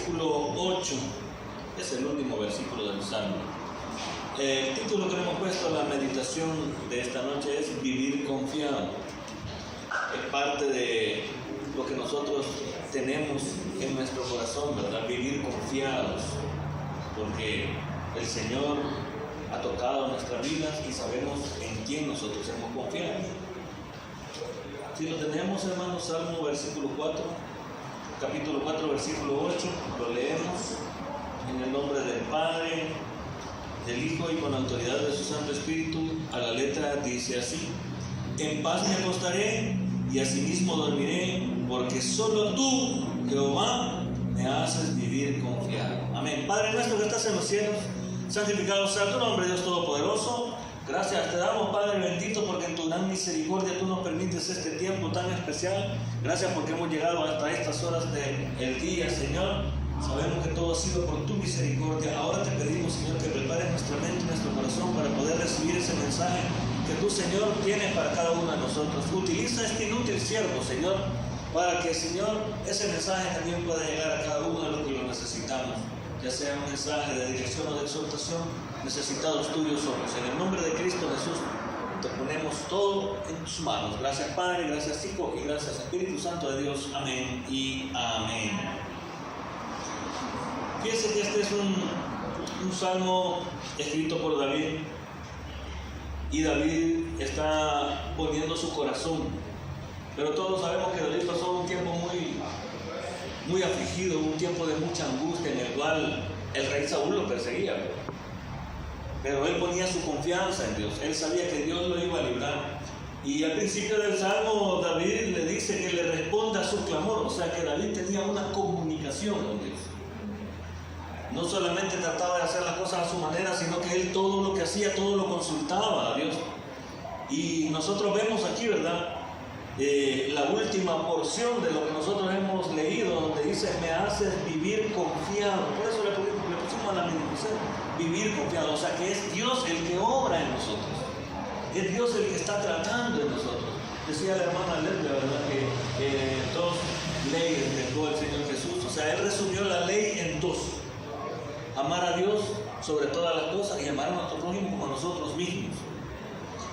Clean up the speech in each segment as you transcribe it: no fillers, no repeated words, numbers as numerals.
versículo 8, es el último versículo del Salmo. El título que le hemos puesto a la meditación de esta noche es Vivir confiado. Es parte de lo que nosotros tenemos en nuestro corazón, ¿verdad? Vivir confiados, porque el Señor ha tocado nuestras vidas y sabemos en quién nosotros hemos confiado. Si lo tenemos, hermanos, Salmo versículo 4, capítulo 4, versículo 8, lo leemos en el nombre del Padre, del Hijo y con la autoridad de su Santo Espíritu. A la letra dice así: en paz me acostaré y asimismo dormiré, porque solo tú, Jehová, me haces vivir confiado. Amén. Padre nuestro que estás en los cielos, santificado sea tu nombre, Dios Todopoderoso. Gracias te damos, Padre bendito, porque en tu gran misericordia tú nos permites este tiempo tan especial. Gracias porque hemos llegado hasta estas horas del día, Señor. Sabemos que todo ha sido por tu misericordia. Ahora te pedimos, Señor, que prepares nuestra mente y nuestro corazón para poder recibir ese mensaje que tú, Señor, tienes para cada uno de nosotros. Utiliza este inútil siervo, Señor, para que, Señor, ese mensaje también pueda llegar a cada uno de los que lo necesitamos, ya sea un mensaje de dirección o de exhortación. Necesitados tuyos somos. En el nombre de Cristo Jesús te ponemos todo en tus manos. Gracias, Padre, gracias, Hijo y gracias, Espíritu Santo de Dios. Amén y amén. Fíjense que este es un salmo escrito por David, y David está poniendo su corazón, pero todos sabemos que David pasó un tiempo muy afligido, un tiempo de mucha angustia en el cual el rey Saúl lo perseguía, pero él ponía su confianza en Dios. Él sabía que Dios lo iba a librar, y al principio del salmo David le dice que le responda a su clamor. O sea que David tenía una comunicación con Dios. No solamente trataba de hacer las cosas a su manera, sino que él todo lo que hacía, todo lo consultaba a Dios. Y nosotros vemos aquí, ¿verdad?, la última porción de lo que nosotros hemos leído, donde dice: me haces vivir confiado. Por eso le pusimos a la meditación, vivir confiado. O sea que es Dios el que obra en nosotros, es Dios el que está tratando en nosotros. Decía la hermana Lerda, ¿verdad?, que dos leyes dejó el Señor Jesús. O sea, él resumió la ley en dos: amar a Dios sobre todas las cosas y amar a nuestro prójimo como a nosotros mismos.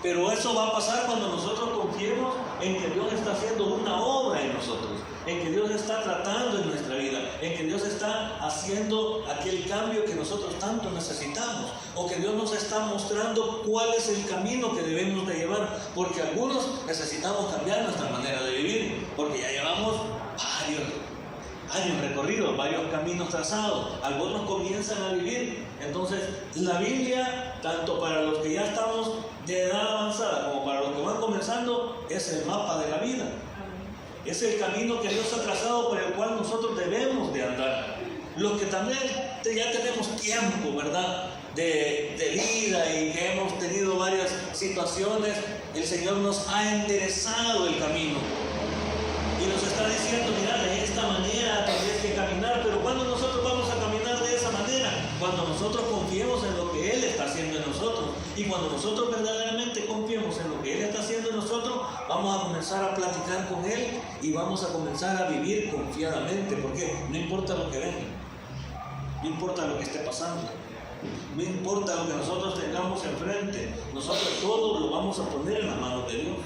Pero eso va a pasar cuando nosotros confiemos en que Dios está haciendo una obra en nosotros, en que Dios está tratando en nuestra vida, en que Dios está haciendo aquel cambio que nosotros tanto necesitamos, o que Dios nos está mostrando cuál es el camino que debemos de llevar, porque algunos necesitamos cambiar nuestra manera de vivir, porque ya llevamos varios años recorridos, varios caminos trazados. Algunos comienzan a vivir. Entonces la Biblia, tanto para los que ya estamos de edad avanzada como para los que van comenzando, es el mapa de la vida, es el camino que Dios ha trazado por el cual nosotros debemos de andar. Los que también ya tenemos tiempo, ¿verdad?, de vida, y que hemos tenido varias situaciones, el Señor nos ha enderezado el camino y nos está diciendo: mira, de esta manera tendrías que caminar. Pero ¿cuándo nosotros vamos a caminar de esa manera? Cuando nosotros confiemos en lo que Él está haciendo en nosotros. Y cuando nosotros verdaderamente confiemos en lo que Él está haciendo en nosotros, vamos a comenzar a platicar con Él y vamos a comenzar a vivir confiadamente. Porque no importa lo que venga, no importa lo que esté pasando, no importa lo que nosotros tengamos enfrente, nosotros todo lo vamos a poner en las manos de Dios.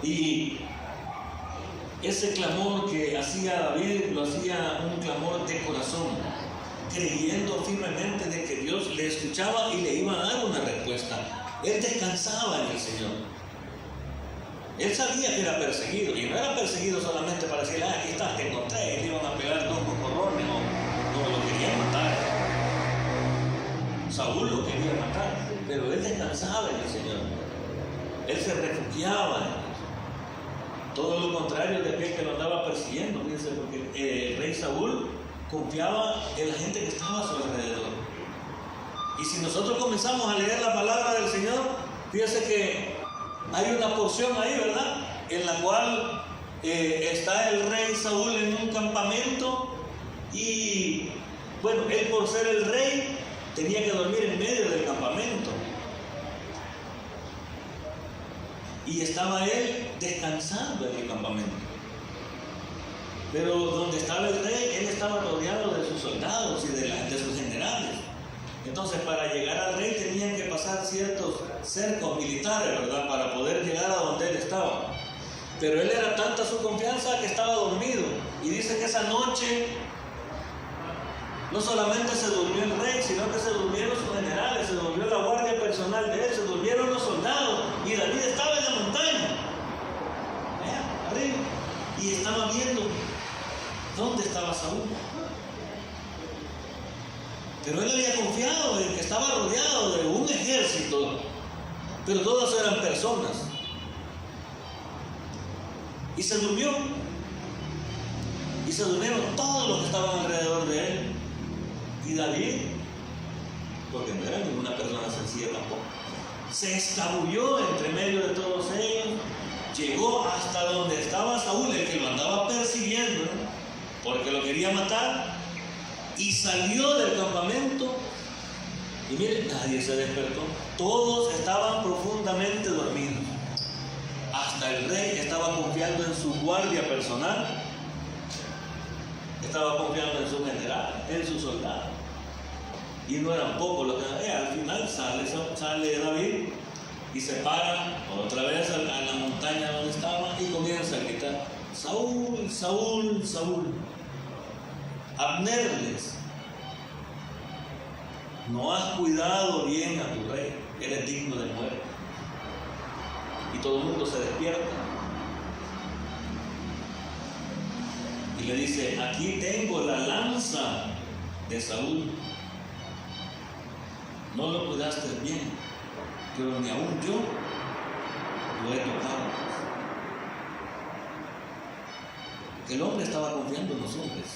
Y ese clamor que hacía David, lo hacía un clamor de corazón, creyendo firmemente de que Dios le escuchaba y le iba a dar una respuesta. Él descansaba en el Señor. Él sabía que era perseguido, y no era perseguido solamente para decirle: aquí estás, te encontré, y le iban a pegar dos cocorrones, no lo querían matar. Saúl lo quería matar, pero él descansaba en el Señor. Él se refugiaba en Él. Todo lo contrario de aquel que lo andaba persiguiendo, fíjense, porque el rey Saúl confiaba en la gente que estaba a su alrededor. Y si nosotros comenzamos a leer la palabra del Señor, fíjense que hay una porción ahí, ¿verdad?, en la cual está el rey Saúl en un campamento, y bueno, él, por ser el rey, tenía que dormir en medio del campamento. Y estaba él descansando en el campamento. Pero donde estaba el rey, él estaba rodeado de Entonces, para llegar al rey tenían que pasar ciertos cercos militares, ¿verdad?, para poder llegar a donde él estaba. Pero él era tanta su confianza que estaba dormido. Y dice que esa noche no solamente se durmió el rey, sino que se durmieron sus generales, se durmió la guardia personal de él, se durmieron los soldados. Y David estaba en la montaña, allá arriba, y estaba viendo dónde estaba Saúl. Pero él había confiado en que estaba rodeado de un ejército, pero todas eran personas. Y se durmió. Y se durmieron todos los que estaban alrededor de él. Y David, porque no era ninguna persona sencilla tampoco, se escabulló entre medio de todos ellos, llegó hasta donde estaba Saúl, el que lo andaba persiguiendo, porque lo quería matar, y salió del campamento. Y miren, nadie se despertó. Todos estaban profundamente dormidos. Hasta el rey estaba confiando en su guardia personal, estaba confiando en su general, en sus soldados. Y no eran pocos los que... al final sale David y se para otra vez a la montaña donde estaba y comienza a gritar: Saúl, Saúl, Saúl. Abner, no has cuidado bien a tu rey, eres digno de muerte. Y todo el mundo se despierta y le dice: aquí tengo la lanza de Saúl, no lo cuidaste bien, pero ni aún yo lo he tocado. Que el hombre estaba confiando en los hombres.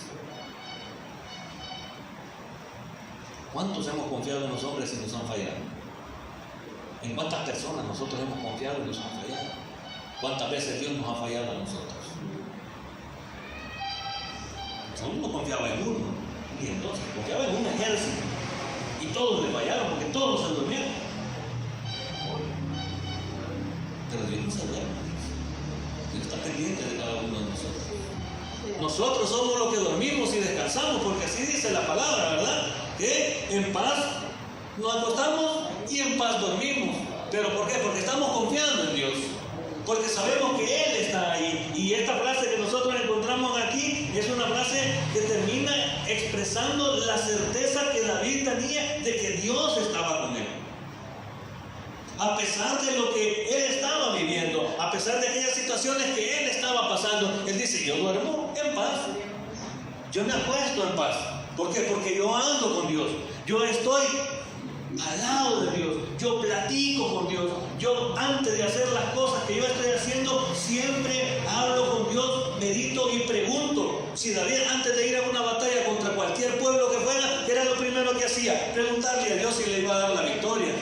¿Cuántos hemos confiado en los hombres y nos han fallado? ¿En cuántas personas nosotros hemos confiado y nos han fallado? ¿Cuántas veces Dios nos ha fallado a nosotros? Saúl no confiaba en uno, y entonces confiaba en un ejército. Y todos le fallaron porque todos se durmieron. Pero Dios no se duerme. Dios está pendiente de cada uno de nosotros. Nosotros somos los que dormimos y descansamos, porque así dice la palabra, ¿verdad? Que en paz nos acostamos y en paz dormimos. ¿Pero por qué? Porque estamos confiando en Dios, porque sabemos que Él está ahí. Y esta frase que nosotros encontramos aquí es una frase que termina expresando la certeza que David tenía de que Dios estaba con él. A pesar de lo que él estaba viviendo, a pesar de aquellas situaciones que él estaba pasando, él dice: yo duermo en paz, yo me acuesto en paz. ¿Por qué? Porque yo ando con Dios, yo estoy al lado de Dios, yo platico con Dios, yo antes de hacer las cosas que yo estoy haciendo, siempre hablo con Dios, medito y pregunto. Si David, antes de ir a una batalla contra cualquier pueblo que fuera, ¿qué era lo primero que hacía? Preguntarle a Dios si le iba a dar la victoria.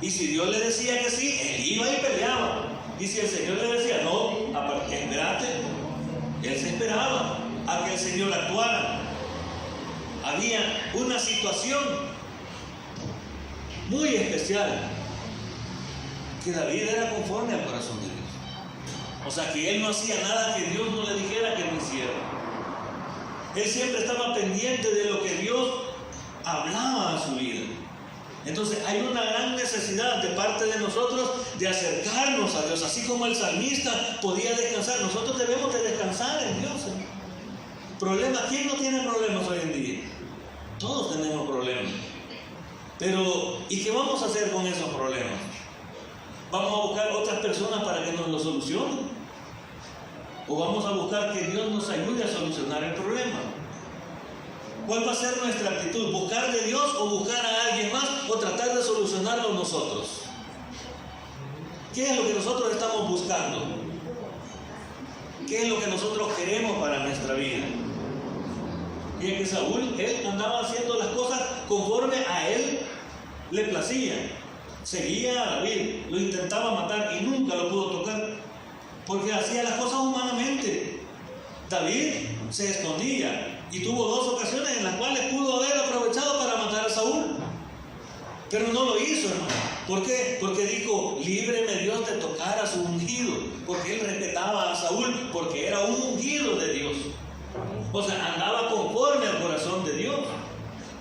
Y si Dios le decía que sí, él iba y peleaba. Y si el Señor le decía no, espérate, él se esperaba a que el Señor actuara. Había una situación muy especial, que David era conforme al corazón de Dios. O sea, que él no hacía nada que Dios no le dijera que no hiciera. Él siempre estaba pendiente de lo que Dios hablaba a su vida. Entonces hay una gran necesidad de parte de nosotros de acercarnos a Dios. Así como el salmista podía descansar, nosotros debemos de descansar en Dios. ¿Problemas? ¿Quién no tiene problemas hoy en día? Todos tenemos problemas. Pero, ¿y qué vamos a hacer con esos problemas? ¿Vamos a buscar otras personas para que nos lo solucionen? ¿O vamos a buscar que Dios nos ayude a solucionar el problema? ¿Cuál va a ser nuestra actitud? ¿Buscar de Dios o buscar a alguien más o tratar de solucionarlo nosotros? ¿Qué es lo que nosotros estamos buscando? ¿Qué es lo que nosotros queremos para nuestra vida? Y es que Saúl, él andaba haciendo las cosas conforme a él le placía. Seguía a David, lo intentaba matar y nunca lo pudo tocar, porque hacía las cosas humanamente. David se escondía y tuvo 2 ocasiones en las cuales pudo haber aprovechado para matar a Saúl, pero no lo hizo, hermano. ¿Por qué? Porque dijo: líbreme Dios de tocar a su ungido, porque él respetaba a Saúl, porque era un ungido de Dios. O sea, andaba conforme al corazón de Dios.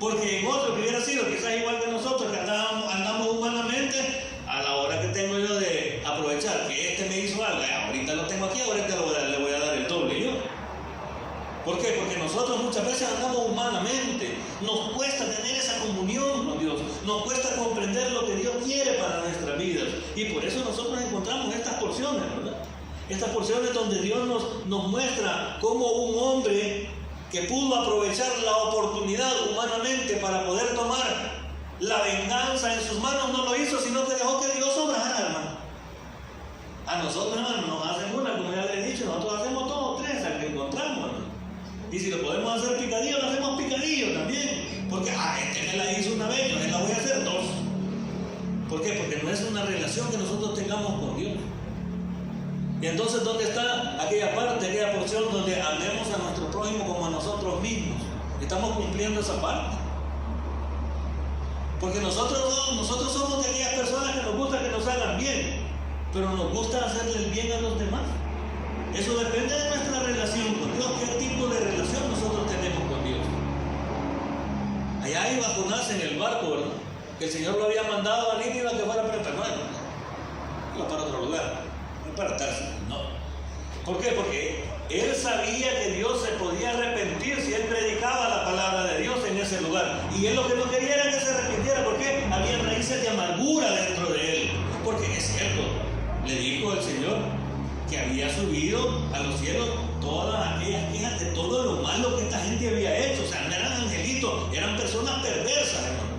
Porque en otro que hubiera sido quizás igual que nosotros, que andamos humanamente, a la hora que tengo yo de aprovechar que este me hizo algo, ahorita lo tengo aquí, ahorita le voy a dar el doble yo. ¿Por qué? Porque nosotros muchas veces andamos humanamente, nos cuesta tener esa comunión con Dios, nos cuesta comprender lo que Dios quiere para nuestras vidas, y por eso nosotros encontramos estas porciones, ¿verdad? Estas porciones donde Dios nos muestra cómo un hombre que pudo aprovechar la oportunidad humanamente para poder tomar la venganza en sus manos, no lo hizo, sino que dejó que Dios obrara, hermano. A nosotros, hermano, nos hacen una, como ya les he dicho, nosotros hacemos todos tres al que encontramos, hermano. Y si lo podemos hacer picadillo, lo hacemos picadillo también. Porque, este me la hizo una vez, yo me la voy a hacer dos. ¿Por qué? Porque no es una relación que nosotros tengamos con Dios. Y entonces, ¿dónde está aquella parte, aquella porción donde amemos a nuestro prójimo como a nosotros mismos? ¿Estamos cumpliendo esa parte? Porque nosotros somos de aquellas personas que nos gusta que nos hagan bien, pero nos gusta hacerle el bien a los demás. Eso depende de nuestra relación con Dios, qué tipo de relación nosotros tenemos con Dios. Allá iba Jonás en el barco, ¿verdad? Que el Señor lo había mandado a Nínive que fuera para Pernuel, iba para otro lugar, no para Tarsis, no. ¿Por qué? Porque él sabía que Dios se podía arrepentir si él predicaba la palabra de Dios en ese lugar. Y él lo que no quería era que se arrepintiera, porque había raíces de amargura dentro de él. Porque es cierto, le dijo el Señor que había subido a los cielos todas aquellas quejas de todo lo malo que esta gente había hecho. O sea, no eran angelitos, eran personas perversas, hermano.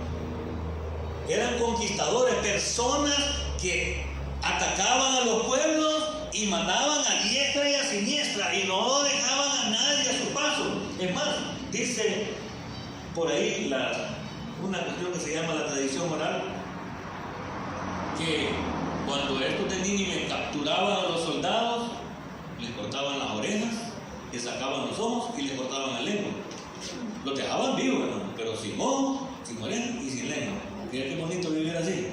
Eran conquistadores, personas que atacaban a los pueblos y mandaban a diestra y a siniestra y no dejaban a nadie a su paso. Es más, dice por ahí una cuestión que se llama la tradición oral, que cuando estos de Nínive capturaban a los soldados, les cortaban las orejas, les sacaban los ojos y les cortaban la lengua. Los dejaban vivos, hermano, pero sin ojos, sin orejas y sin lengua. Mira qué bonito vivir así.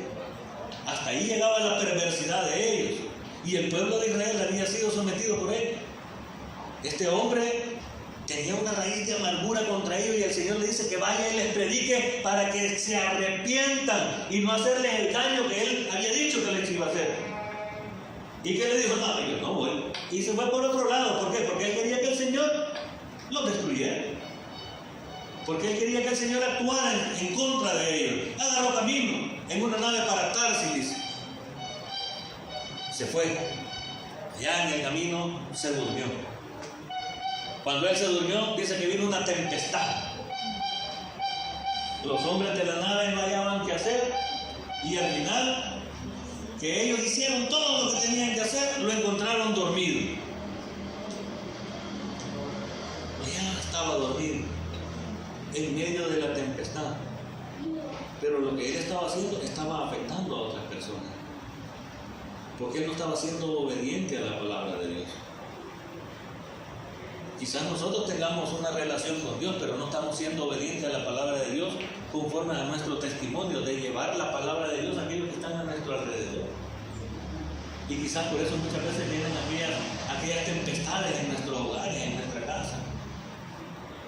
Hasta ahí llegaba la perversidad de ellos. Y el pueblo de Israel había sido sometido por él. Este hombre tenía una raíz de amargura contra ellos, y el Señor le dice que vaya y les predique para que se arrepientan y no hacerles el daño que él había dicho que les iba a hacer. ¿Y qué le dijo? No, yo no voy. Y se fue por otro lado. ¿Por qué? Porque él quería que el Señor los destruyera. Porque él quería que el Señor actuara en contra de ellos. Agarró camino en una nave para Tarsis, dice. Se fue. Allá en el camino se durmió. Cuando él se durmió, dice que vino una tempestad. Los hombres de la nave no hallaban qué hacer, y al final, que ellos hicieron todo lo que tenían que hacer, lo encontraron dormido. Ya estaba dormido en medio de la tempestad, pero lo que él estaba haciendo estaba afectando a otras personas, porque él no estaba siendo obediente a la palabra de Dios. Quizás nosotros tengamos una relación con Dios, pero no estamos siendo obedientes a la palabra de Dios conforme a nuestro testimonio de llevar la palabra de Dios a aquellos que están a nuestro alrededor. Y quizás por eso muchas veces vienen aquellas tempestades en nuestros hogares, en nuestra casa.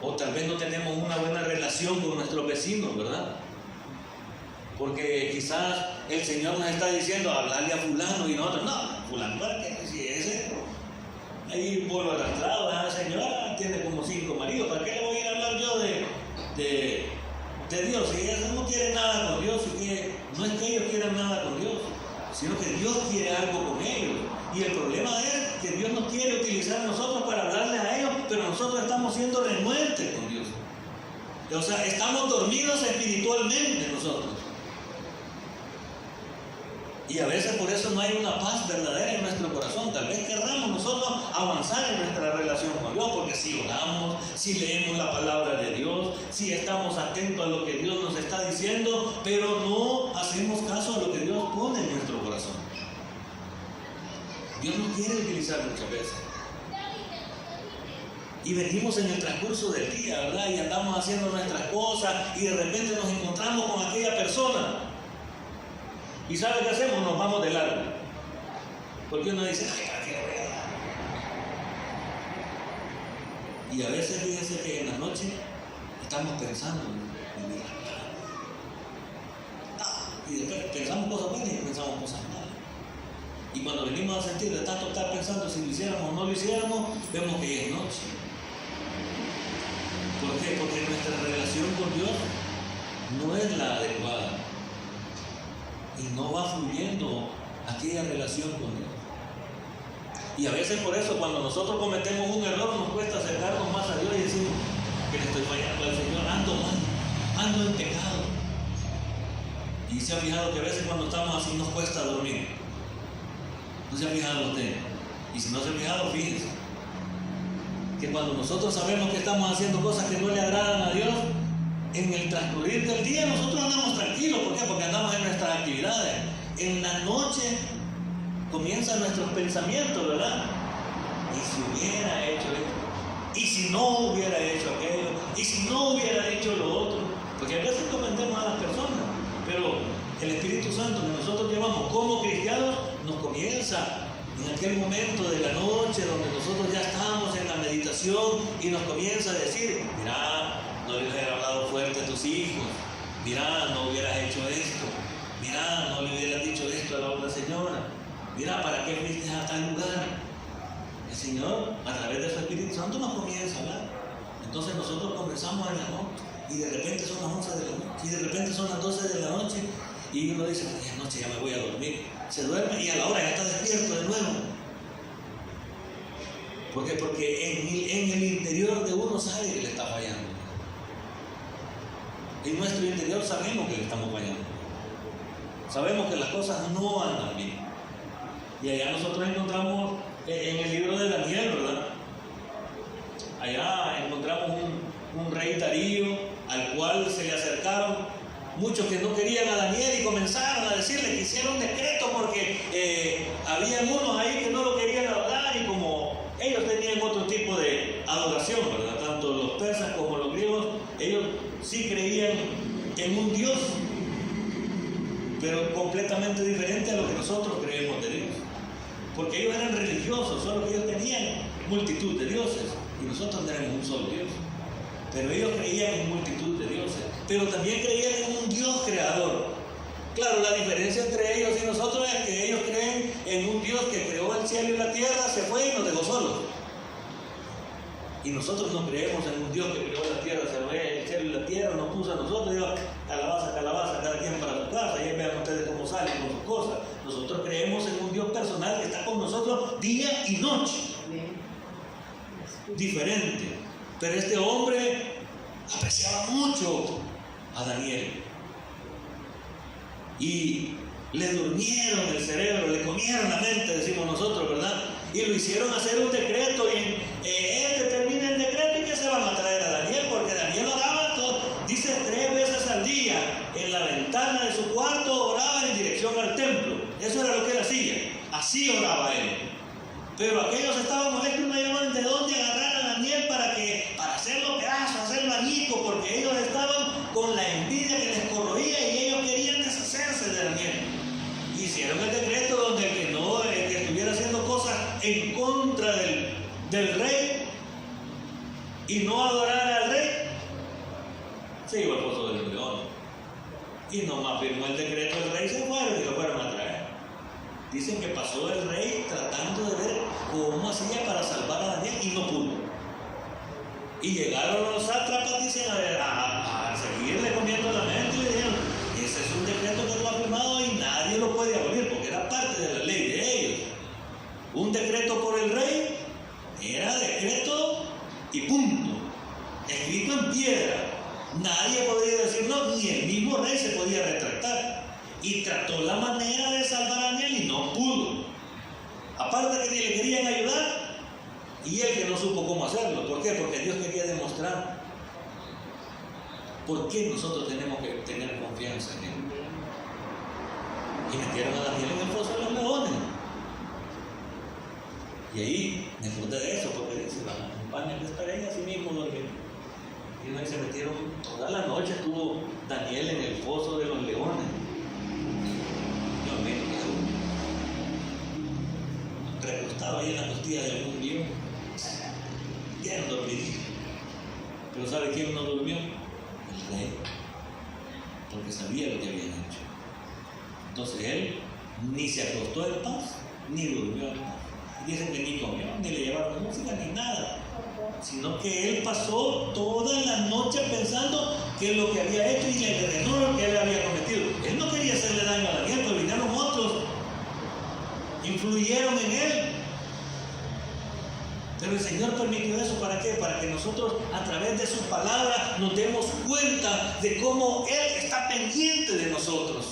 O tal vez no tenemos una buena relación con nuestros vecinos, ¿verdad? Porque quizás el Señor nos está diciendo hablarle a fulano, y nosotros, no, fulano, ¿para qué? Si ese ahí un pueblo arrastrado, esa señora tiene como 5 maridos, ¿para qué le voy a ir a hablar yo de Dios? Si ella no quiere nada con Dios, no es que ellos quieran nada con Dios, sino que Dios quiere algo con ellos. Y el problema es que Dios nos quiere utilizar a nosotros para hablarles a ellos, pero nosotros estamos siendo renuentes con Dios. O sea, estamos dormidos espiritualmente nosotros. Y a veces por eso no hay una paz verdadera en nuestro corazón. Tal vez querramos nosotros avanzar en nuestra relación con Dios, porque si oramos, si leemos la palabra de Dios, si estamos atentos a lo que Dios nos está diciendo, pero no hacemos caso a lo que Dios pone en nuestro corazón. Dios nos quiere utilizar muchas veces. Y venimos en el transcurso del día, ¿verdad? Y andamos haciendo nuestras cosas, y de repente nos encontramos con aquella persona. ¿Y sabe qué hacemos? Nos vamos de largo. Porque uno dice, ay, ¿para qué le voy a dar? Y a veces fíjense que en la noche estamos pensando, Y después pensamos cosas buenas y pensamos cosas malas. Y cuando venimos a sentir de tanto estar pensando si lo hiciéramos o no lo hiciéramos, vemos que ya es noche. ¿Por qué? Porque nuestra relación con Dios no es la adecuada. Y no va fluyendo aquella relación con Dios. Y a veces por eso cuando nosotros cometemos un error nos cuesta acercarnos más a Dios y decimos que le estoy fallando al Señor, ando mal, ando en pecado. Y se ha fijado que a veces cuando estamos así nos cuesta dormir. ¿No se ha fijado usted? Y si no se ha fijado, fíjese que cuando nosotros sabemos que estamos haciendo cosas que no le agradan a Dios, en el transcurrir del día nosotros andamos tranquilos. ¿Por qué? Porque andamos en nuestras actividades. En la noche comienzan nuestros pensamientos, ¿verdad? ¿Y si hubiera hecho esto? ¿Y si no hubiera hecho aquello? ¿Y si no hubiera hecho lo otro? Porque a veces cometemos a las personas, pero el Espíritu Santo que nosotros llevamos como cristianos nos comienza en aquel momento de la noche donde nosotros ya estamos en la meditación y nos comienza a decir: mira, no le hubieras hablado fuerte a tus hijos, mira, no hubieras hecho esto, mira, no le hubieras dicho esto a la otra señora, mira, ¿para qué fuiste a tal lugar? El Señor, a través de su Espíritu Santo, nos comienza a hablar. Entonces nosotros conversamos en la noche y de repente son las 11 de la noche y de repente son las 12 de la noche y uno dice: esta noche ya me voy a dormir. Se duerme y a la hora ya está despierto de nuevo. ¿Por qué? Porque en el interior de uno sabe que le está fallando. En nuestro interior sabemos que le estamos fallando. Sabemos que las cosas no andan bien. Y allá nosotros encontramos en el libro de Daniel, ¿verdad? Allá encontramos un rey Darío al cual se le acercaron muchos que no querían a Daniel y comenzaron a decirle que hiciera un decreto porque había unos ahí que no lo querían adorar, y como ellos tenían otro tipo de adoración, ¿verdad? Tanto los persas como los griegos, ellos sí creían en un Dios, pero completamente diferente a lo que nosotros creemos de Dios. Porque ellos eran religiosos, solo que ellos tenían multitud de dioses y nosotros tenemos un solo Dios. Pero ellos creían en multitud de dioses, pero también creían en un Dios creador. Claro, la diferencia entre ellos y nosotros es que ellos creen en un Dios que creó el cielo y la tierra, se fue y nos dejó solos. Y nosotros no creemos en un Dios que creó la tierra, se fue el cielo y la tierra, nos puso a nosotros, y digo, calabaza, calabaza, cada quien para su casa, y ahí vean ustedes cómo salen con sus cosas. Nosotros creemos en un Dios personal que está con nosotros día y noche. Diferente. Pero este hombre apreciaba mucho a Daniel y le durmieron el cerebro, le comieron la mente, decimos nosotros, ¿verdad? Y lo hicieron hacer un decreto, y él determina el decreto y que se van a traer a Daniel, porque Daniel oraba dice 3 veces al día en la ventana de su cuarto, oraba en dirección al templo. Eso era lo que él hacía, así oraba él. Pero aquellos estaban molestos y no llamaban de dónde agarrar a Daniel para hacerlo pedazos, hacerlo añico, porque ellos estaban con la envidia que les corroía y ellos querían deshacerse de Daniel. Hicieron el decreto donde el que estuviera haciendo cosas en contra del rey y no adorara al rey, se iba al pozo de los leones. Y nomás firmó el decreto del rey, se fueron y lo fueron a traer. Dicen que pasó el rey tratando de ver cómo hacía para salvar a Daniel y no pudo. Y llegaron los sátrapas, dicen, a seguirle comiendo la mente y le dijeron: ese es un decreto que tú has firmado y nadie lo puede abolir, porque era parte de la ley de ellos. Un decreto por el rey era decreto y punto, escrito en piedra. Nadie podía decir no, ni el mismo rey se podía retractar. Y trató la manera de salvar a Daniel y no pudo. Aparte que ni le querían ayudar, y él que no supo cómo hacerlo. ¿Por qué? Porque Dios quería demostrar por qué nosotros tenemos que tener confianza en Él. Y metieron a Daniel en el foso de los leones. Y ahí me acordé de eso, porque dice: acompañan que estar ahí así mismo dormir. Y ahí se metieron, toda la noche estuvo Daniel en el foso de los leones. Dios mío, que recostado ahí en la costilla de algún león, bien dormidito. Pero ¿sabe quién no durmió? El rey. porque sabía lo que habían hecho. Entonces él ni se acostó en paz, ni durmió en paz. Dicen que ni comió, ni le llevaron música, ni nada. Sino que él pasó toda la noche pensando que lo que había hecho y el error que él había cometido. Él no quería hacerle daño a Daniel, pero vinieron otros, influyeron en él. Pero el Señor permitió eso, ¿para qué? Para que nosotros a través de su palabra nos demos cuenta de cómo Él está pendiente de nosotros.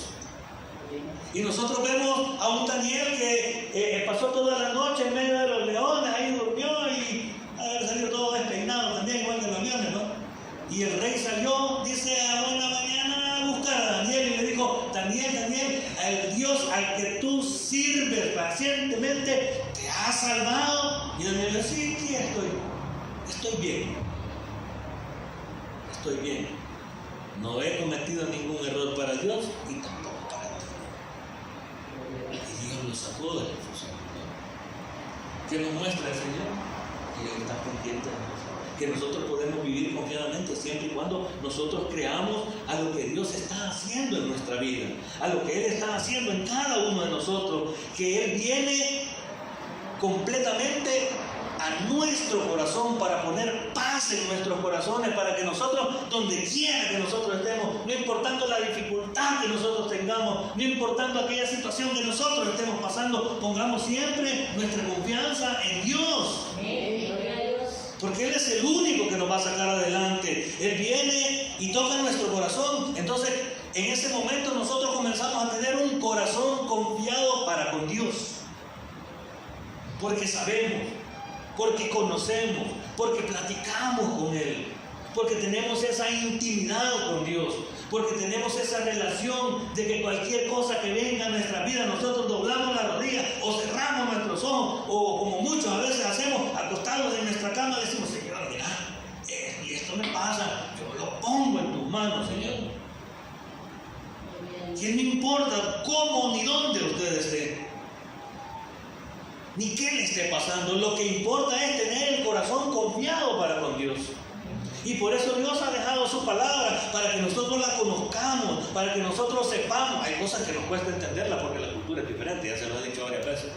Y nosotros vemos a un Daniel que pasó toda la noche en medio de los leones, ahí durmió y haber salido todo despeinado también, igual que los leones, ¿no? Y el rey salió, dice, a buena mañana a buscar a Daniel y le dijo: Daniel, Daniel, el Dios al que tú sirves pacientemente te ha salvado. Y Daniel le dijo: sí, sí, estoy bien. Estoy bien. No he cometido ningún error para Dios y tampoco para ti. Y Dios lo sacó de la confusión. ¿Qué nos muestra el Señor? Que Él está pendiente de nosotros. Que nosotros podemos vivir confiadamente siempre y cuando nosotros creamos a lo que Dios está haciendo en nuestra vida, a lo que Él está haciendo en cada uno de nosotros, que Él viene completamente a nuestro corazón para poner paz en nuestros corazones, para que nosotros, donde quiera que nosotros estemos, no importando la dificultad que nosotros tengamos, no importando aquella situación que nosotros estemos pasando, pongamos siempre nuestra confianza en Dios. Porque Él es el único que nos va a sacar adelante. Él viene y toca nuestro corazón. Entonces, en ese momento nosotros comenzamos a tener un corazón confiado para con Dios. Porque sabemos, porque conocemos, porque platicamos con Él, porque tenemos esa intimidad con Dios, porque tenemos esa relación de que cualquier cosa que venga a nuestra vida, nosotros doblamos la rodilla o cerramos nuestros ojos, o como muchos a veces hacemos, acostados en nuestra cama, decimos: Señor, mira, y esto me pasa, yo lo pongo en tus manos, Señor. Que no importa cómo ni dónde usted esté, ni qué le esté pasando, lo que importa es tener el corazón confiado para con Dios. Y por eso Dios ha dejado su palabra, para que nosotros la conozcamos, para que nosotros sepamos. Hay cosas que nos cuesta entenderla porque la cultura es diferente, ya se lo he dicho varias veces.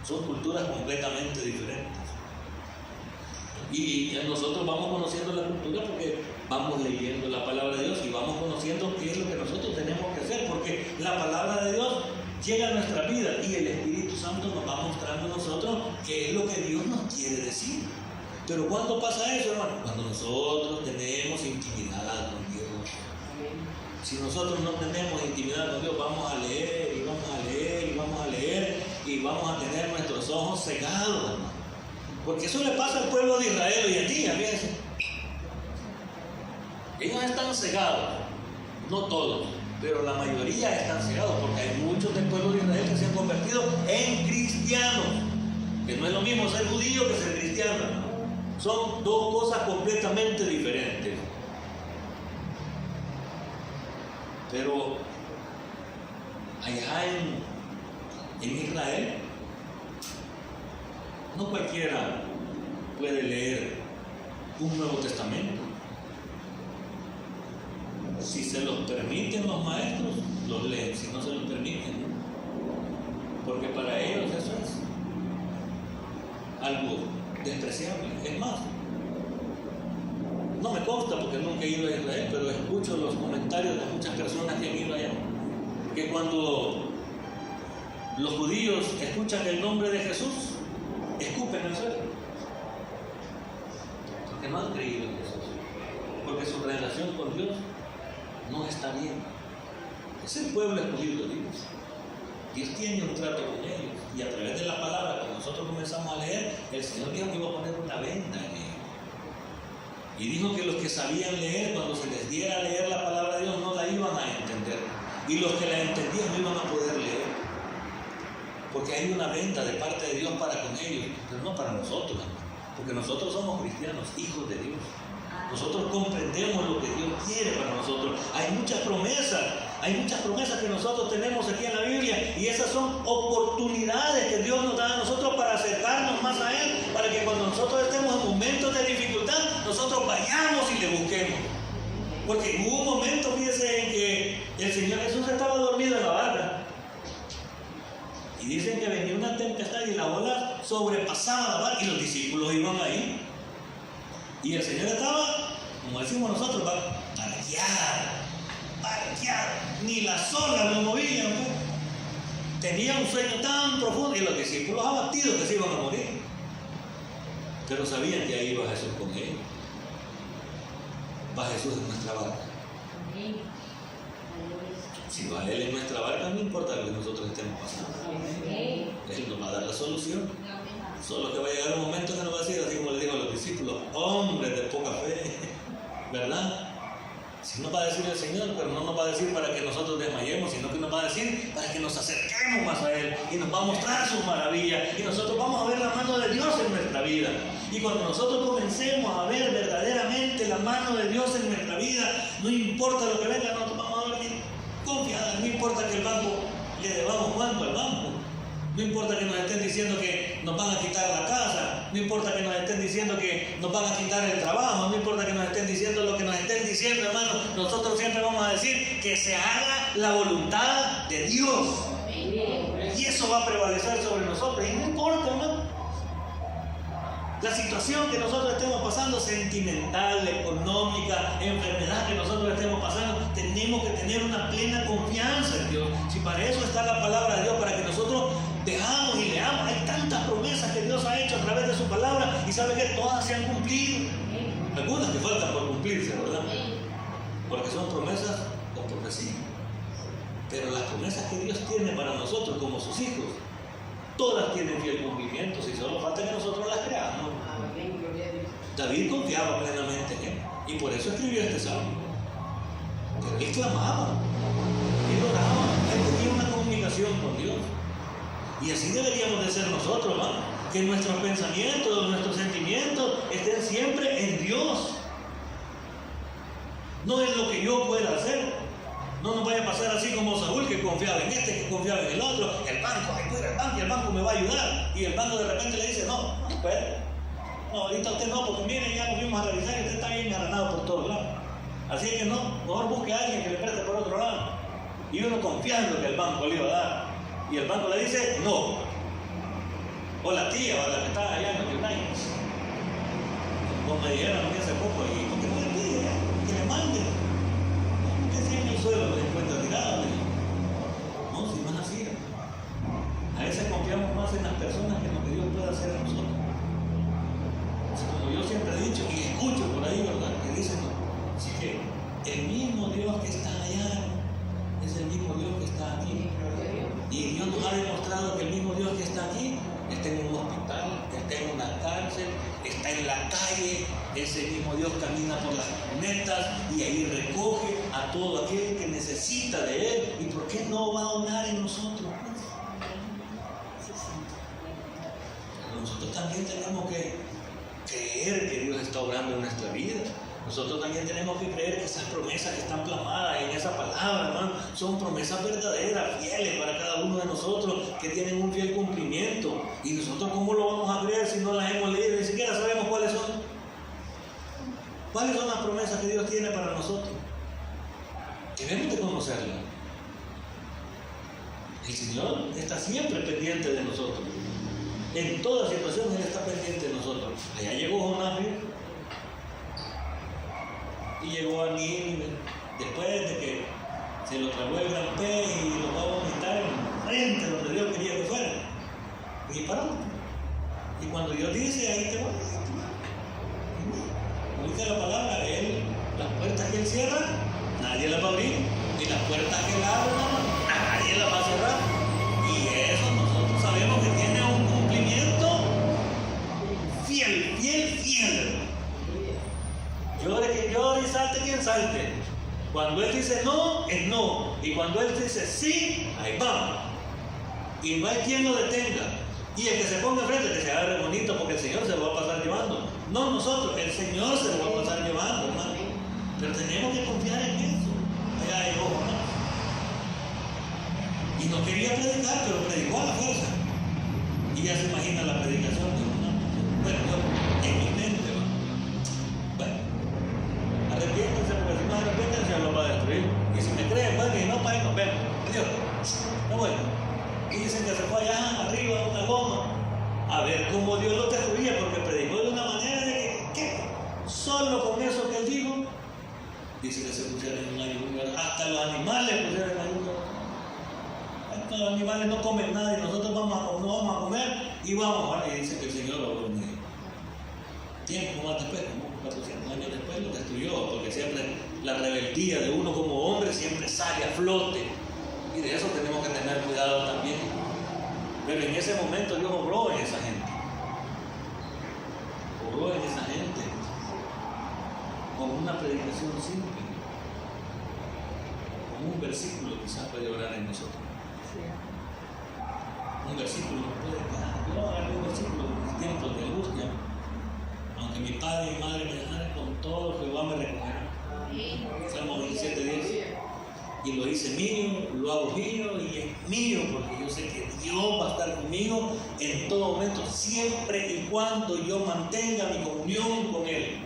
Son culturas completamente diferentes. Y nosotros vamos conociendo la cultura porque vamos leyendo la palabra de Dios y vamos conociendo qué es lo que nosotros tenemos que hacer, porque la palabra de Dios llega a nuestra vida y el Espíritu Santo nos va mostrando a nosotros qué es lo que Dios nos quiere decir. Pero ¿cuándo pasa eso, hermano? Cuando nosotros tenemos intimidad con Dios. Si nosotros no tenemos intimidad con Dios, vamos a leer y vamos a leer y vamos a leer y vamos a tener nuestros ojos cegados, hermano. Porque eso le pasa al pueblo de Israel hoy en día, fíjense. Ellos están cegados, no todos, pero la mayoría están cegados, porque hay muchos del pueblo de Israel que se han convertido en cristianos. Que no es lo mismo ser judío que ser cristiano, ¿no? Son dos cosas completamente diferentes. Pero allá en Israel, no cualquiera puede leer un Nuevo Testamento. Si se los permiten los maestros, los leen. Si no se los permiten, ¿no? Porque para ellos eso es algo despreciable. Es más, no me consta porque nunca he ido a Israel, pero escucho los comentarios de muchas personas que han ido allá, que cuando los judíos escuchan el nombre de Jesús, escupen al suelo, porque no han creído en Jesús, porque su relación con Dios no está bien. Es el pueblo escogido de Dios. Dios tiene un trato con ellos, y a través de la palabra, cuando nosotros comenzamos a leer, el Señor dijo que iba a poner una venda en ellos. Y dijo que los que sabían leer, cuando se les diera a leer la palabra de Dios, no la iban a entender. Y los que la entendían no iban a poder leer. Porque hay una venda de parte de Dios para con ellos, pero no para nosotros, porque nosotros somos cristianos, hijos de Dios. Nosotros comprendemos lo que Dios quiere para nosotros. Hay muchas promesas que nosotros tenemos aquí en la Biblia, y esas son oportunidades que Dios nos da a nosotros para acercarnos más a Él, para que cuando nosotros estemos en momentos de dificultad, nosotros vayamos y le busquemos. Porque hubo un momento, fíjense, veces en que el Señor Jesús estaba dormido en la barca. Y dicen que venía una tempestad y la ola sobrepasaba la barca y los discípulos iban ahí. Y el Señor estaba, como decimos nosotros, parqueado. Ni las olas lo movían. Tenía un sueño tan profundo y los discípulos abatidos que se iban a morir. Pero sabían que ahí iba Jesús con ellos. Va Jesús en nuestra barca. Si va Él en nuestra barca, no importa lo que nosotros estemos pasando. Él nos va a dar la solución. Solo que va a llegar un momento que nos va a decir, así como le digo a los discípulos, hombres de poca fe, ¿verdad? Si nos va a decir el Señor, pero no nos va a decir para que nosotros desmayemos, sino que nos va a decir para que nos acerquemos más a Él y nos va a mostrar sus maravillas y nosotros vamos a ver la mano de Dios en nuestra vida. Y cuando nosotros comencemos a ver verdaderamente la mano de Dios en nuestra vida, no importa lo que venga, nosotros vamos a ver confiados. No importa que el banco le debamos banco al banco. No importa que nos estén diciendo que nos van a quitar la casa, no importa que nos estén diciendo que nos van a quitar el trabajo, no importa que nos estén diciendo lo que nos estén diciendo, hermano, nosotros siempre vamos a decir que se haga la voluntad de Dios. Y eso va a prevalecer sobre nosotros. Y no importa, hermano, la situación que nosotros estemos pasando, sentimental, económica, enfermedad que nosotros estemos pasando, tenemos que tener una plena confianza en Dios. Si para eso está la palabra de Dios, para que nosotros veamos y leamos. Hay tantas promesas que Dios ha hecho a través de su palabra y sabe que todas se han cumplido. Algunas que faltan por cumplirse, ¿verdad? Porque son promesas o profecías. Pero las promesas que Dios tiene para nosotros como sus hijos, todas tienen fiel cumplimiento, si solo falta que nosotros las creamos. David confiaba plenamente en Él y por eso escribió este salmo. Pero él clamaba, él oraba, él tenía una comunicación con Dios. Y así deberíamos de ser nosotros, ¿no? Que nuestros pensamientos, nuestros sentimientos estén siempre en Dios. No en lo que yo pueda hacer. No nos vaya a pasar así como Saúl, que confiaba en este, que confiaba en el otro. El banco, hay que ir al banco y el banco me va a ayudar. Y el banco de repente le dice, no, espera. No, ahorita usted no, porque mire, ya nos fuimos a revisar y usted está bien aranado por todos lados. Así que no, mejor busque a alguien que le preste por otro lado. Y uno confiando que el banco le iba a dar. Y el banco le dice, no. O la tía, o la que está allá en los United. Como me dijeron a mí hace poco, ¿y por qué no le pide que le mande? ¿Qué si en el suelo los encuentra tirados? No, si no es así. A veces confiamos más en las personas que en lo que Dios puede hacer a nosotros. Como yo siempre he dicho, y escucho por ahí, ¿verdad? Que dicen, así que el mismo Dios que está allá es el mismo Dios que está aquí. Y Dios nos ha demostrado que el mismo Dios que está aquí está en un hospital, está en una cárcel, está en la calle. Ese mismo Dios camina por las cunetas y ahí recoge a todo aquel que necesita de Él. ¿Y por qué no va a obrar en nosotros? Pero nosotros también tenemos que creer que Dios está obrando en nuestra vida. Nosotros también tenemos que creer que esas promesas que están plasmadas en esa palabra, hermano, son promesas verdaderas, fieles para cada uno de nosotros, que tienen un fiel cumplimiento. Y nosotros, ¿cómo lo vamos a creer si no las hemos leído? Ni siquiera sabemos cuáles son. ¿Cuáles son las promesas que Dios tiene para nosotros? Debemos de conocerlas. El Señor está siempre pendiente de nosotros. En toda situación Él está pendiente de nosotros. Allá llegó Jonás, y llegó a Nínive, después de que se lo tragó el gran pez y lo va a vomitar en frente donde Dios quería que fuera. Y paró. Y cuando Dios dice, ahí te voy. Dice la palabra, las puertas que Él cierra, nadie las va a abrir. Y las puertas que Él abre, nadie las va a cerrar. Y eso nosotros sabemos que tiene un cumplimiento fiel, fiel, fiel. Llore quien llore y salte quien salte. Cuando Él dice no, es no. Y cuando Él dice sí, ahí vamos. Y no hay quien lo detenga. Y el que se ponga enfrente, que se agarre bonito, porque el Señor se lo va a pasar llevando. No nosotros, el Señor se lo va a pasar llevando, hermano. Pero tenemos que confiar en eso. Allá llegó Jonás. Y no quería predicar, pero predicó a la fuerza. Y ya se imagina la predicación de Jonás. Bueno, en mi mente, ¿va? Bueno, arrepiéntense, porque si no se arrepienten, se los va a destruir. cómo Dios lo destruía, porque predicó de una manera de que solo con eso que él dijo, dice que se pusieron en ayuno. Hasta los animales pusieron en ayuno. Hasta los animales no comen nada y nosotros no vamos a comer y vamos. Y dice que el Señor lo bendiga. Tiempo más después, como 400 años después, lo destruyó, porque siempre la rebeldía de uno como hombre siempre sale a flote. Y de eso tenemos que tener cuidado también. Pero en ese momento Dios obró en esa gente. Obró en esa gente con una predicación simple, con un versículo quizás puede orar en nosotros. Un versículo puede quedar. Yo agarré un versículo en mis tiempos de angustia. Aunque mi padre y mi madre me dejaran, con todo Jehová me recogerá. Salmo 27:10. Y lo hice mío, lo hago mío y es mío, porque yo sé que Dios va a estar conmigo en todo momento, siempre y cuando yo mantenga mi comunión con Él.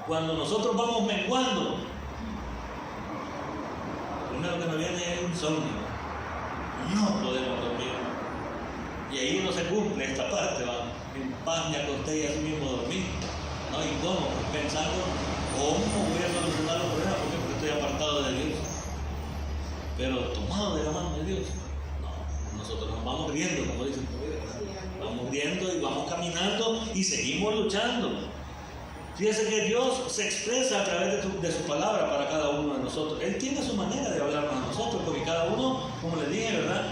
Cuando nosotros vamos menguando, lo primero que nos viene es insomnio. No podemos dormir. Y ahí no se cumple esta parte, ¿va? En paz me acosté y así mismo dormí. ¿No? ¿Y cómo? Pensando, ¿cómo voy a solucionar los problemas? Porque estoy apartado de Dios. Pero tomado de la mano de Dios. No, nosotros nos vamos riendo, como dicen. Vamos riendo y vamos caminando y seguimos luchando. Fíjese que Dios se expresa a través de su palabra para cada uno de nosotros. Él tiene su manera de hablarnos a nosotros, porque cada uno, como les dije, ¿verdad?,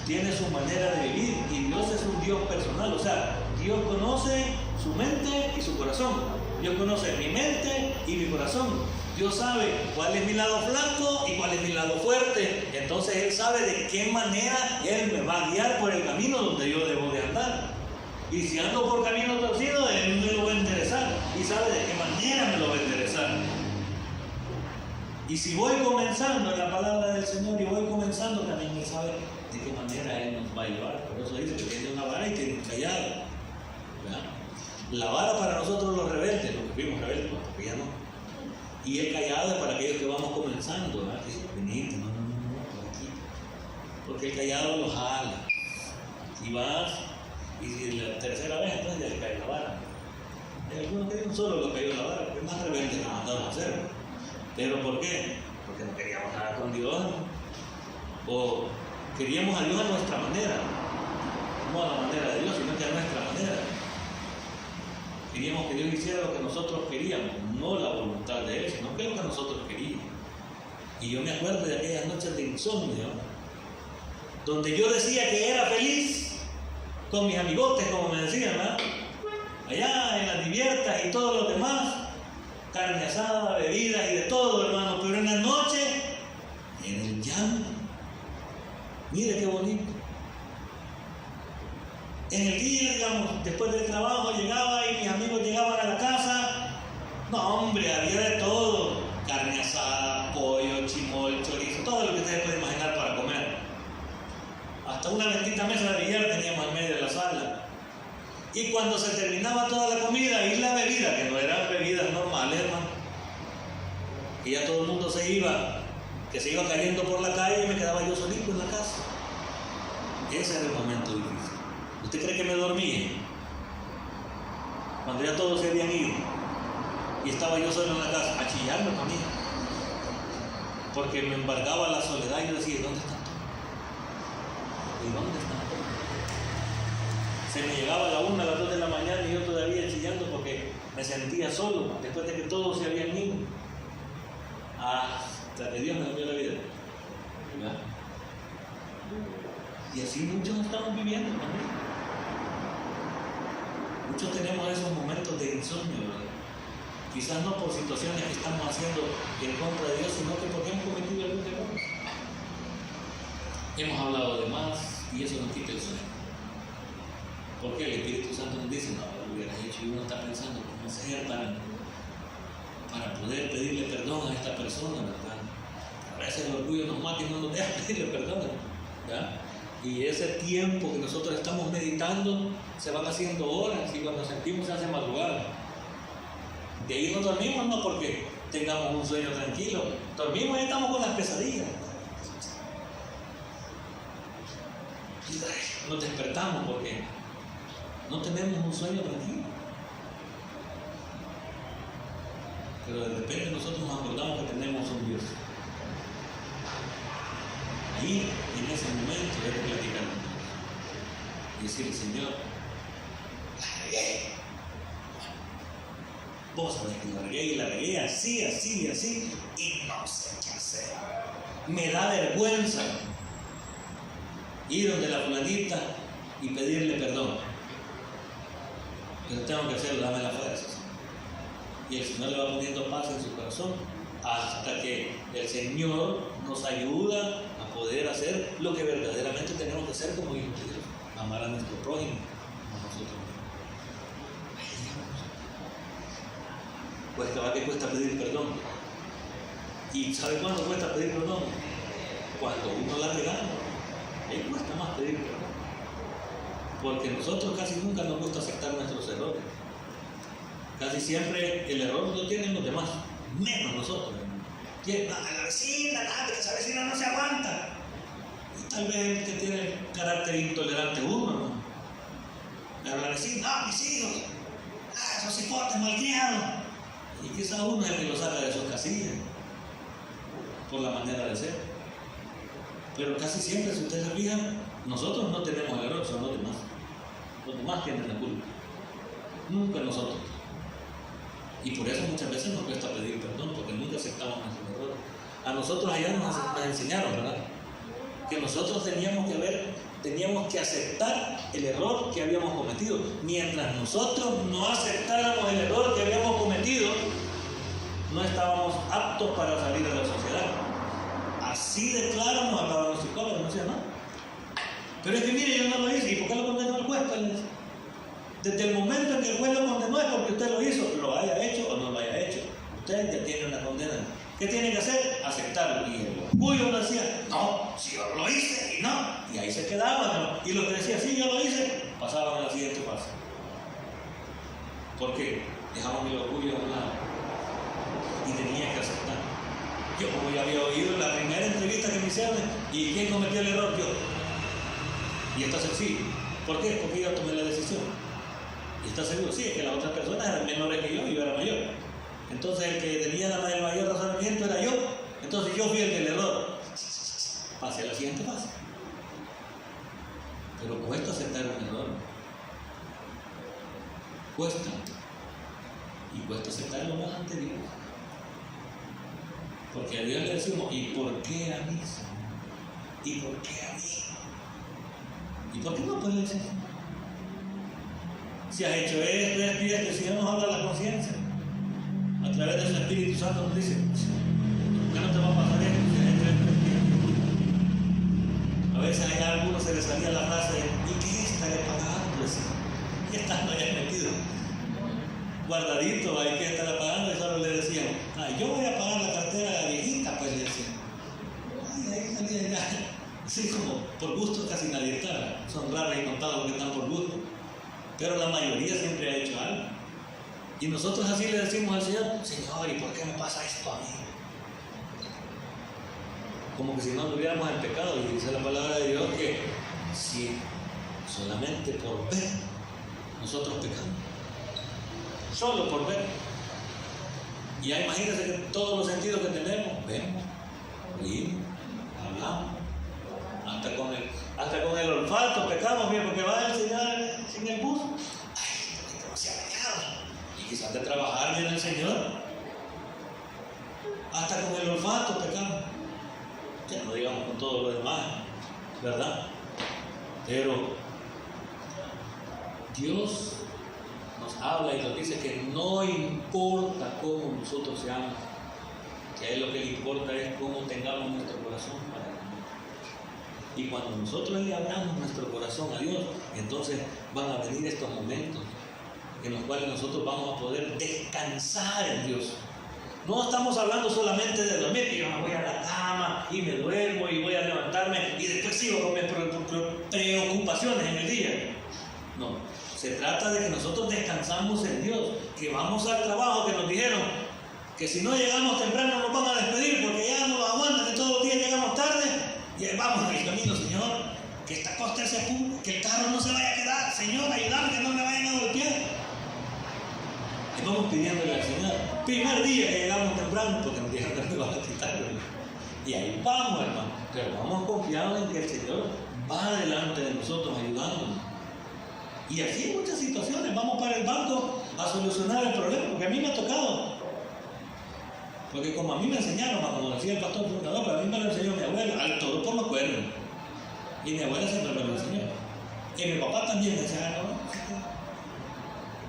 tiene su manera de vivir, y Dios es un Dios personal. O sea, Dios conoce su mente y su corazón. Dios conoce mi mente y mi corazón. Dios sabe cuál es mi lado flaco y cuál es mi lado fuerte. Entonces Él sabe de qué manera Él me va a guiar por el camino donde yo debo de andar. Y si ando por camino torcido, Él me lo va a enderezar. Y sabe de qué manera me lo va a enderezar. Y si voy comenzando en la palabra del Señor y voy comenzando, también Él sabe de qué manera Él nos va a llevar. Por eso dice que tiene una vara y tiene un callado. ¿Verdad? La vara para nosotros los rebeldes, los que fuimos rebeldes, porque ya no. Y el callado es para aquellos que vamos comenzando, ¿verdad? Que venite, no, por aquí. Porque el callado los jala. Y vas, y si la tercera vez, entonces ya le cae la vara. Hay algunos que un solo lo cayó la vara, porque es más rebelde que mandaron a hacer. ¿Pero por qué? Porque no queríamos nada con Dios, ¿no? O queríamos a Dios a nuestra manera, no a la manera de Dios, sino que a nuestra manera. Queríamos que Dios hiciera lo que nosotros queríamos, no la voluntad de Él, sino que lo que nosotros queríamos. Y yo me acuerdo de aquellas noches de insomnio, donde yo decía que era feliz con mis amigotes, como me decían, ¿verdad? Allá en las diviertas y todos los demás, carne asada, bebidas y de todo, hermano, pero en la noche, en el llanto. Mire qué bonito. En el día, digamos, después del trabajo llegaba y mis amigos llegaban a la casa. No, hombre, había de todo. Carne asada, pollo, chimol, chorizo, todo lo que ustedes pueden imaginar para comer. Hasta una bendita mesa de billar teníamos en medio de la sala. Y cuando se terminaba toda la comida y la bebida, que no eran bebidas normales, hermano, y ya todo el mundo se iba, que se iba cayendo por la calle y me quedaba yo solito en la casa. Ese era el momento difícil. ¿Usted cree que me dormía? Cuando ya todos se habían ido y estaba yo solo en la casa, a chillarme para mí, porque me embargaba la soledad y yo decía, ¿dónde están todos? ¿Y dónde están todos? Se me llegaba a la 1, a las 2 de la mañana y yo todavía chillando porque me sentía solo, después de que todos se habían ido. Hasta que Dios me dio la vida. ¿Verdad? Y así muchos estamos viviendo también. Muchos tenemos esos momentos de insomnio, ¿verdad? Quizás no por situaciones que estamos haciendo en contra de Dios, sino que porque hemos cometido algún error. Hemos hablado de más y eso nos quita el sueño. Porque el Espíritu Santo nos dice, no, lo hubieras hecho, y uno está pensando cómo hacer para poder pedirle perdón a esta persona, ¿verdad? A veces el orgullo nos mata y no nos deja pedirle perdón, ¿verdad? Y ese tiempo que nosotros estamos meditando se van haciendo horas y cuando sentimos se hace madrugada. De ahí no dormimos, no porque tengamos un sueño tranquilo, dormimos y estamos con las pesadillas. Nos despertamos porque no tenemos un sueño tranquilo. Pero de repente nosotros nos acordamos que tenemos un Dios. Ahí, en ese momento, debe platicar con Dios. Y decirle, Señor, la regué. Vos sabés que la regué así, así y así, y no sé qué hacer. Me da vergüenza ir donde la fulanita y pedirle perdón. Pero tengo que hacerlo, dame las fuerzas. Y el Señor le va poniendo paz en su corazón hasta que el Señor nos ayuda a poder hacer lo que verdaderamente tenemos que hacer como hijos de Dios: amar a nuestro prójimo como a nosotros mismos. Cuesta, ¿va que cuesta pedir perdón? ¿Y sabe cuándo cuesta pedir perdón? Cuando uno la regala. Ahí cuesta más pedir perdón. Porque nosotros casi nunca nos gusta aceptar nuestros errores. Casi siempre el error lo tienen los demás, menos nosotros. La vecina, esa vecina no se aguanta. Y tal vez el que tiene carácter intolerante uno, ¿no? Pero la vecina, no, mis hijos, esos hipotes malcriados. Y quizás uno es el que lo saca de sus casillas, por la manera de ser. Pero casi siempre, si ustedes se fijan, nosotros no tenemos el error, son los demás. Los demás tienen la culpa, nunca nosotros. Y por eso muchas veces nos cuesta pedir perdón, porque nunca aceptamos nuestros errores. A nosotros allá nos enseñaron, ¿verdad?, que nosotros teníamos que aceptar el error que habíamos cometido. Mientras nosotros no aceptáramos el error que habíamos cometido, no estábamos aptos para salir a la sociedad. Así de claro nos hablaban los psicólogos, no decían, ¿no? Pero es que mire, yo no lo hice. ¿Y por qué lo condenó el juez? Desde el momento en que el juez lo condenó es porque usted lo hizo, lo haya hecho o no lo haya hecho. Usted ya tiene una condena. ¿Qué tiene que hacer? Aceptarlo. Y el orgullo lo decía, no, si yo lo hice y no. Y ahí se quedaban, ¿no? Y los que decían, sí, yo lo hice, pasaban a la siguiente fase. ¿Por qué? Dejaban el orgullo a un lado. Y tenía que aceptar. Yo, como ya había oído la primera entrevista que me hicieron, ¿y quién cometió el error? Yo. Y está sencillo. ¿Por qué? Porque yo tomé la decisión. ¿Y está seguro? Sí, es que las otras personas eran menores que yo y yo era mayor. Entonces el que tenía el mayor razonamiento era yo. Entonces yo fui el del error. Pase a la siguiente fase. Pero cuesta aceptar un error. Cuesta. Y cuesta aceptar lo más anterior. Porque a Dios le decimos, ¿y por qué a mí? ¿Y por qué a mí? ¿Y por qué no puede decir? Si has hecho esto, el Señor nos habla la conciencia. A través de su Espíritu Santo nos dice, ¿por qué no te va a pasar esto si has hecho esto? A veces a algunos se les salía la frase, ¿y qué estaré pagando? ¿Qué estás no hayas metido? Guardadito, hay que estar pagando, y solo le decían, yo voy a pagar la cartera viejita, pues le decían. Ahí salía ya. Así como por gusto casi nadie está. Son raros y contados los que están por gusto. Pero la mayoría siempre ha hecho algo. Y nosotros así le decimos al Señor, Señor, ¿y por qué me pasa esto a mí? Como que si no tuviéramos el pecado. Y dice la palabra de Dios que si solamente por ver nosotros pecamos. Solo por ver. Y ya imagínense que todos los sentidos que tenemos, vemos, oímos, hablamos, hasta con el olfato pecamos, bien, porque va el Señor sin el bus. Ay, demasiado pecado. Y quizás de trabajar bien el Señor, hasta con el olfato pecamos. Ya no digamos con todo lo demás, ¿verdad? Pero Dios nos habla y nos dice que no importa cómo nosotros seamos, que a Él lo que le importa es cómo tengamos nuestro corazón para Él. Y cuando nosotros le abramos nuestro corazón a Dios, entonces van a venir estos momentos en los cuales nosotros vamos a poder descansar en Dios. No estamos hablando solamente de dormir, que yo me voy a la cama y me duermo y voy a levantarme y después sigo con mis preocupaciones en el día. No, se trata de que nosotros descansamos en Dios, que vamos al trabajo, que nos dijeron que si no llegamos temprano nos van a despedir porque ya no lo aguantan, que todos los días llegamos tarde y vamos en el camino, Señor, que esta costa se apure, que el carro no se vaya a quedar. Señor, ayúdame que no me vayan a golpear. Y vamos pidiéndole al Señor. Primer día que llegamos temprano, porque nos dijeron que nos iban a quitar. Y ahí vamos, hermano. Pero vamos confiados en que el Señor va delante de nosotros ayudándonos. Y así en muchas situaciones vamos para el banco a solucionar el problema, porque a mí me ha tocado. Porque como a mí me enseñaron, como decía el pastor fundador, pero a mí me lo enseñó mi abuela, al todo por los cuernos. Y mi abuela siempre me lo enseñó. Y mi papá también me decía,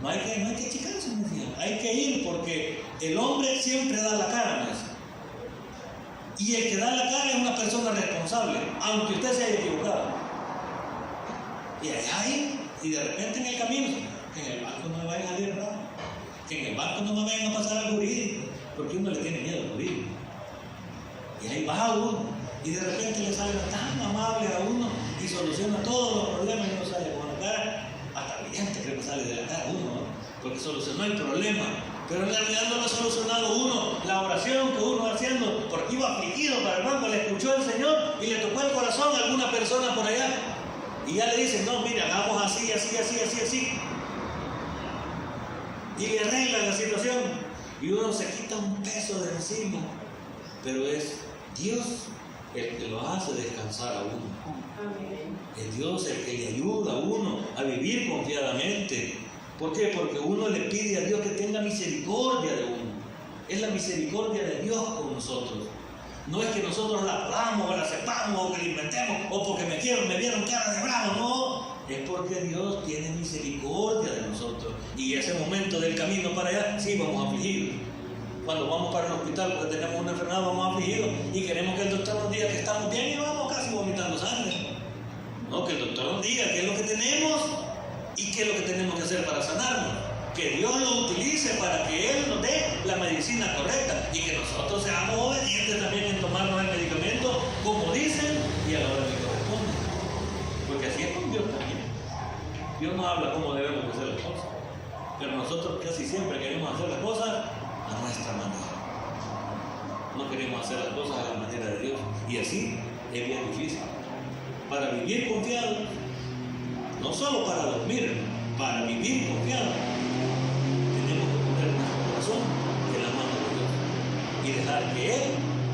no hay que achicarse, me decía. Hay que ir porque el hombre siempre da la cara, me decía. Y el que da la cara es una persona responsable, aunque usted se haya equivocado. Y allá hay, y de repente en el camino, que en el banco no me vayan a salir bravo, que en el banco no me vayan a pasar al jurídico, porque uno le tiene miedo al jurídico. Y ahí va uno, y de repente le sale tan amable a uno y soluciona todos los problemas y uno sale con la cara, hasta brillante creo que sale de la cara uno, ¿no? Porque solucionó el problema. Pero en realidad no lo ha solucionado uno. La oración que uno va haciendo, porque iba afligido para el banco, le escuchó el Señor y le tocó el corazón a alguna persona por allá. Y ya le dicen, no, mira, hagamos así. Y le arreglan la situación. Y uno se quita un peso de encima. Pero es Dios el que lo hace descansar a uno. Es Dios el que le ayuda a uno a vivir confiadamente. ¿Por qué? Porque uno le pide a Dios que tenga misericordia de uno. Es la misericordia de Dios con nosotros. No es que nosotros la podamos o la sepamos o que la inventemos o porque me vieron cara de bravo, no. Es porque Dios tiene misericordia de nosotros. Y ese momento del camino para allá, sí, vamos afligidos. Cuando vamos para el hospital porque tenemos una enfermedad, vamos afligidos y queremos que el doctor nos diga que estamos bien y vamos casi vomitando sangre. No, que el doctor nos diga qué es lo que tenemos y qué es lo que tenemos que hacer para sanarnos. Que Dios lo utilice para que Él nos dé la medicina correcta y que nosotros seamos obedientes también en tomarnos el medicamento como dicen y a la hora que corresponde. Porque así es con Dios también. Dios nos habla cómo debemos hacer las cosas. Pero nosotros casi siempre queremos hacer las cosas a nuestra manera. No queremos hacer las cosas a la manera de Dios. Y así es bien difícil. Para vivir confiado, no solo para dormir, para vivir confiado, tenemos que poner nuestro corazón en la mano de Dios y dejar que Él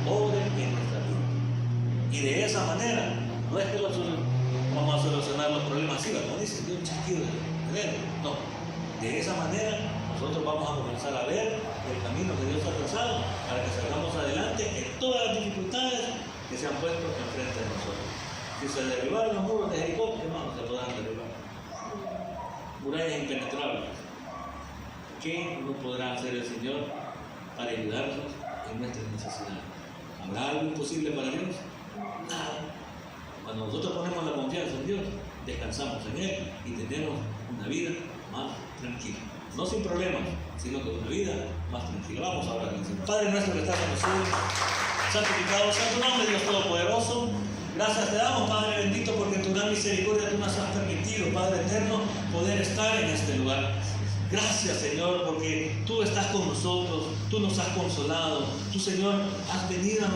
obre en nuestra vida. Y de esa manera, no es que vamos a solucionar los problemas así, como dice Dios, un chasquido de dedo. No, de esa manera nosotros vamos a comenzar a ver el camino que Dios ha trazado para que salgamos adelante en todas las dificultades que se han puesto enfrente de nosotros. Si se derribaron los muros de Jericó, hermanos, se podrán derribar. Murallas impenetrables. ¿Qué no podrá hacer el Señor para ayudarnos en nuestras necesidades? ¿Habrá algo imposible para Dios? Nada. Cuando nosotros ponemos la confianza en Dios, descansamos en Él y tenemos una vida más tranquila. No sin problemas, sino con una vida más tranquila. Vamos a orar. Padre nuestro que estás en los cielos, santificado sea tu nombre, Dios Todopoderoso. Gracias te damos, Padre bendito, porque en tu gran misericordia tú nos has permitido, Padre eterno, poder estar en este lugar. Gracias, Señor, porque tú estás con nosotros, tú nos has consolado, tú, Señor, has venido a